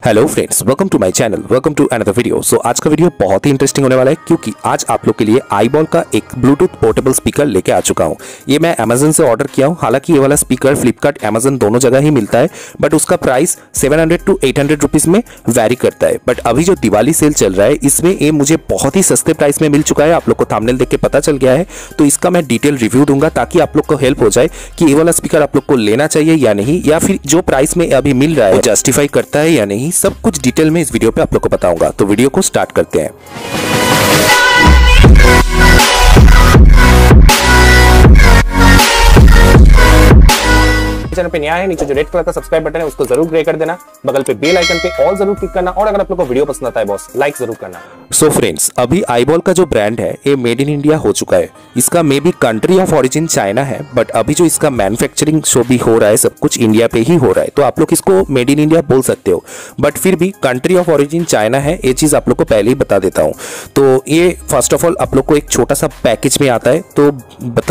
Hello friends, welcome to my channel, welcome to another video. So आज का video बहुत ही interesting होने वाला है क्योंकि आज आप लोग के लिए iball का एक ब्लूटूथ पोर्टेबल स्पीकर लेके आ चुका हूँ। ये मैं अमेजन से ऑर्डर किया हूँ। हालांकि ये वाला स्पीकर फ्लिपकार्ट, अमेजन दोनों जगह ही मिलता है, बट उसका प्राइस 700 to 800 रुपीज़ में वैरी करता है। बट अभी जो दिवाली सेल चल रहा है इसमें ये मुझे बहुत ही सस्ते प्राइस में मिल चुका है। आप लोग को थंबनेल देख के पता चल गया है, तो इसका मैं डिटेल रिव्यू दूंगा ताकि आप लोग को हेल्प हो जाए कि ये वाला स्पीकर आप लोग को लेना चाहिए या नहीं, या फिर जो प्राइस में अभी मिल रहा है जस्टिफाई करता है या नहीं। सब कुछ डिटेल में इस वीडियो पे आप लोग को बताऊंगा। तो वीडियो को स्टार्ट करते हैं। चैनल पे नया है, नीचे जो रेड कलर का सब्सक्राइब बटन है उसको जरूर ग्रे कर देना, बगल पे बेल आइकन पे ऑल जरूर क्लिक करना, और अगर आप लोग को वीडियो पसंद आता है बॉस लाइक जरूर करना। सो फ्रेंड्स, अभी iball का जो ब्रांड है ये मेड इन इंडिया हो चुका है। इसका may be country of origin China है, बट अभी जो इसका मैन्युफैक्चरिंग शो भी हो रहा है सब कुछ इंडिया पे ही हो रहा है, तो आप लोग इसको मेड इन इंडिया बोल सकते हो, बट फिर भी कंट्री ऑफ ओरिजिन चाइना है। ये चीज आप लोग को पहले ही बता देता हूँ। तो ये फर्स्ट ऑफ ऑल आप लोग को एक छोटा सा पैकेज में आता है, तो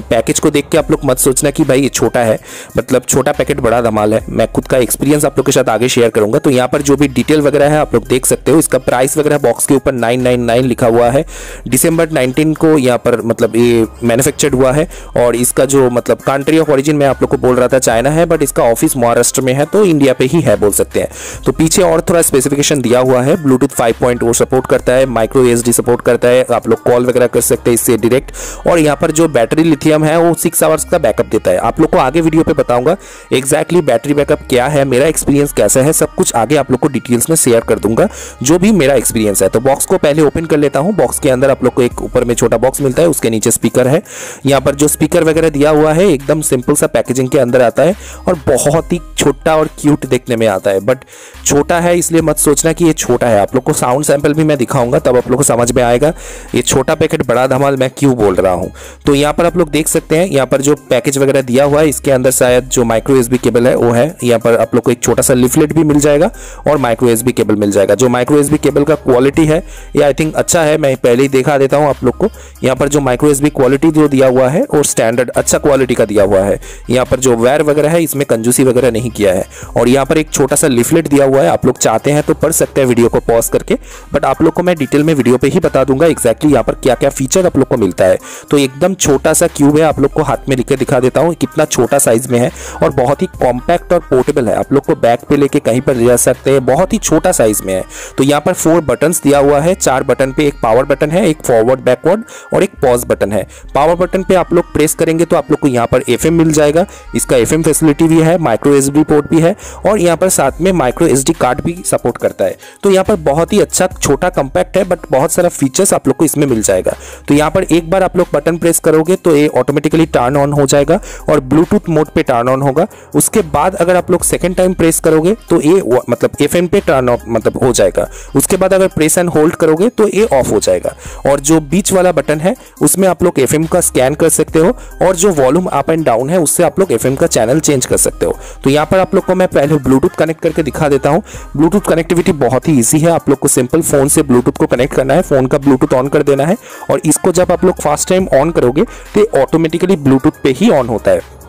पैकेज को देख के आप लोग मत सोचना कि भाई ये छोटा है, मतलब छोटा पैकेट बड़ा धमाल है। मैं खुद का एक्सपीरियंस आप लोग के साथ आगे शेयर करूंगा। तो यहाँ पर जो भी डिटेल वगैरह है आप लोग देख सकते हो। इसका प्राइस वगैरह बॉक्स के ऊपर 999 लिखा हुआ है। दिसंबर 19 को यहाँ पर मतलब ये मैन्युफैक्चर्ड हुआ है, और इसका जो मतलब कंट्री ऑफ ओरिजिन में आप लोग को बोल रहा था चाइना है, बट इसका ऑफिस महाराष्ट्र में है, तो इंडिया पे ही है बोल सकते हैं। तो पीछे और थोड़ा स्पेसिफिकेशन दिया हुआ है। ब्लूटूथ 5.0 सपोर्ट करता है, माइक्रो एसडी सपोर्ट करता है, आप लोग कॉल वगैरह कर सकते हैं इससे डायरेक्ट, और यहाँ पर जो बैटरी लिथियम है वो 6 आवर्स का बैकअप देता है। आप लोग को आगे वीडियो पे बताऊंगा एग्जैक्टली बैटरी बैकअप क्या है, मेरा एक्सपीरियंस कैसा है, सब कुछ आगे आप लोग को डिटेल्स में शेयर कर दूंगा जो भी मेरा एक्सपीरियंस है। तो बॉक्स को पहले ओपन कर लेता हूं। बॉक्स के अंदर आप लोग को एक ऊपर में छोटा बॉक्स मिलता है, उसके नीचे स्पीकर है। यहाँ पर जो स्पीकर वगैरह दिया हुआ है एकदम सिंपल सा पैकेजिंग के अंदर आता है, और बहुत ही छोटा और क्यूट देखने में आता है। बट छोटा है इसलिए मत सोचना कि ये छोटा है। आप लोग को साउंड सैंपल भी मैं दिखाऊंगा, तब आप लोग को समझ में आएगा ये छोटा पैकेट बड़ा धमाल मैं क्यों बोल रहा हूँ। तो यहाँ पर आप लोग देख सकते हैं, यहाँ पर जो पैकेज वगैरह दिया हुआ है इसके अंदर शायद जो माइक्रो एसबी केबल है वो है। यहाँ पर आप लोग को एक छोटा सा लिफलेट भी मिल जाएगा और माइक्रो एसबी केबल मिल जाएगा। जो माइक्रो एसबी केबल का क्वालिटी है ये आई थिंक अच्छा है, मैं पहले ही दिखा देता हूँ आप लोग को। यहाँ पर जो माइक्रो एसबी क्वालिटी जो दिया हुआ है वो स्टैंडर्ड अच्छा क्वालिटी का दिया हुआ है। यहाँ पर जो वायर वगैरह है इसमें कंजूसी वगैरह नहीं किया है, और यहाँ पर एक छोटा सा लिफलेट दिया हुआ है। आप लोग चाहते हैं तो पढ़ सकते हैं वीडियो को पॉज करके, बट आप लोग को मैं डिटेल में वीडियो पे ही बता दूंगा एग्जैक्टली यहाँ पर क्या क्या फीचर आप लोग को मिलता है। तो एकदम छोटा सा क्यूब है, आप लोग को हाथ में लिख के दिखा देता हूँ कितना छोटा साइज में है, और बहुत ही कॉम्पैक्ट और पोर्टेबल है। आप लोग को बैग पे लेके कहीं पर ले जा सकते हैं, बहुत ही छोटा साइज में है। तो यहाँ पर 4 बटन्स दिया हुआ है। 4 बटन पे एक पावर बटन है, एक फॉरवर्ड बैकवर्ड और एक पॉज बटन है। पावर बटन पे आप लोग प्रेस करेंगे तो आप लोग को यहाँ पर FM मिल जाएगा। इसका FM फैसिलिटी भी है, माइक्रो एसडी पोर्ट भी है, और यहाँ पर साथ में माइक्रो एसडी कार्ड भी सपोर्ट करता है। तो यहाँ पर बहुत ही अच्छा छोटा कॉम्पैक्ट है, बट बहुत सारा फीचर्स आप लोग को इसमें मिल जाएगा। तो यहाँ पर एक बार आप लोग बटन प्रेस करोगे तो ये ऑटोमेटिकली टर्न ऑन हो जाएगा और ब्लूटूथ मोड पे टर्न ऑन होगा। उसके बाद अगर आप लोग सेकेंड टाइम प्रेस करोगे तो ये मतलब FM पे टर्न ऑफ मतलब हो जाएगा। उसके बाद अगर प्रेस एंड होल्ड करोगे तो ये ऑफ हो जाएगा। और जो बीच वाला बटन है उसमें आप लोग FM का स्कैन कर सकते हो, और जो वॉल्यूम अप एंड डाउन है उससे आप लोग FM का चैनल चेंज कर सकते हो। तो यहाँ पर आप लोग को मैं पहले ब्लूटूथ कनेक्ट करके दिखा देता हूँ। ब्लूटूथ कनेक्टिविटी बहुत ही ईजी है। आप लोग को सिंपल फोन से ब्लूटूथ को कनेक्ट करना है, फोन का ब्लूटूथ ऑन कर देना है, और इसको जब आप लोग फर्स्ट टाइम ऑन करोगे तो ऑटोमेटिकली ब्लूटूथ पे ही ऑन होता है।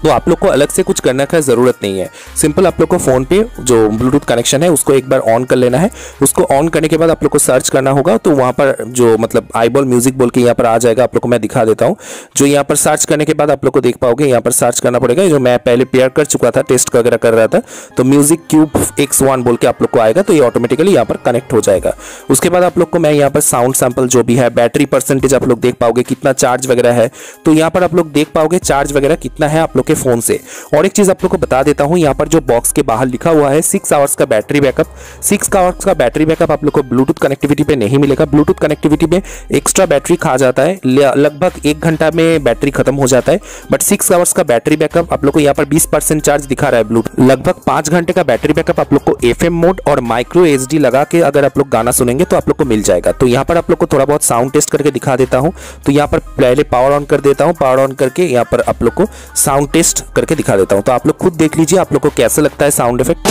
तो आप लोग को अलग से कुछ करने का जरूरत नहीं है। सिंपल आप लोग को फोन पे जो ब्लूटूथ कनेक्शन है उसको एक बार ऑन कर लेना है। उसको ऑन करने के बाद आप लोग को सर्च करना होगा, तो वहां पर जो मतलब iball म्यूजिक बोल के यहाँ पर आ जाएगा। आप लोग को मैं दिखा देता हूँ। जो यहाँ पर सर्च करने के बाद आप लोग को देख पाओगे, यहाँ पर सर्च करना पड़ेगा। जो मैं पहले पेयर कर चुका था, टेस्ट वगैरह कर रहा था, तो म्यूजिक क्यूब X1 बोल के आप लोग को आएगा, तो ये ऑटोमेटिकली यहाँ पर कनेक्ट हो जाएगा। उसके बाद आप लोग को मैं यहाँ पर साउंड सैंपल जो भी है, बैटरी परसेंटेज आप लोग देख पाओगे, कितना चार्ज वगैरह है, तो यहाँ पर आप लोग देख पाओगे चार्ज वगैरह कितना है आप लोग के फोन से। और एक चीज आप लोग को बता देता हूं, यहाँ पर जो बॉक्स के बाहर लिखा हुआ है 6 आवर्स का बैटरी बैकअप। 6 आवर्स का बैटरी बैकअप आप लोग को ब्लूटूथ कनेक्टिविटी पे नहीं मिलेगा। ब्लूटूथ कनेक्टिविटी में एक्स्ट्रा बैटरी खा जाता है, लगभग 1 घंटा में बैटरी खत्म हो जाता है। बट 6 आवर्स का बैटरी बैकअप आप लोग को यहाँ पर 20% चार्ज दिखा रहा है ब्लूटूथ। लगभग 5 घंटे का बैटरी बैकअप आप लोग को FM मोड और माइक्रो एसडी लगा के अगर आप लोग गाना सुनेंगे तो आप लोग को मिल जाएगा। तो यहाँ पर आप लोग को थोड़ा बहुत साउंड टेस्ट करके दिखा देता हूँ। तो यहाँ पर पहले पावर ऑन कर देता हूँ। पावर ऑन करके यहाँ पर आप लोग को साउंड टेस्ट करके दिखा देता हूँ। तो आप लोग खुद देख लीजिए आप लोग को कैसा लगता है sound effect.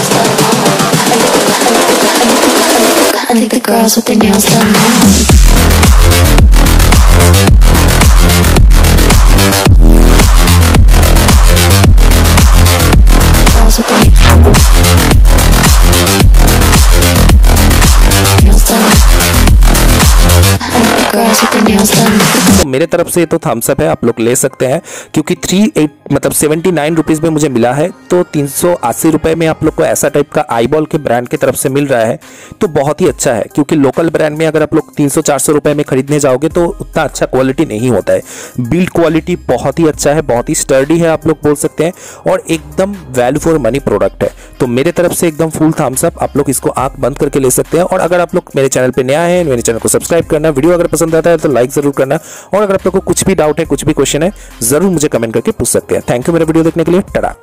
girls with their nails done. तो मेरे तरफ से तो थम्स अप है, आप लोग ले सकते हैं क्योंकि 79 रुपीज में मुझे मिला है, तो 380 रुपए में आप लोग को ऐसा टाइप का आईबॉल के ब्रांड की तरफ से मिल रहा है, तो बहुत ही अच्छा है। क्योंकि लोकल ब्रांड में अगर आप लोग 300-400 रुपए में खरीदने जाओगे तो उतना अच्छा क्वालिटी नहीं होता है। बिल्ड क्वालिटी बहुत ही अच्छा है, बहुत ही स्टर्डी है आप लोग बोल सकते हैं, और एकदम वैल्यू फॉर मनी प्रोडक्ट है। तो मेरे तरफ से एकदम फुल थम्स अप, आप लोग इसको आंख बंद करके ले सकते हैं। और अगर आप लोग मेरे चैनल पे नया है, मेरे चैनल को सब्सक्राइब करना, वीडियो अगर पसंद आता है तो लाइक जरूर करना, और अगर आप लोग को कुछ भी डाउट है, कुछ भी क्वेश्चन है, जरूर मुझे कमेंट करके पूछ सकते हैं। थैंक यू मेरा वीडियो देखने के लिए। टाटा।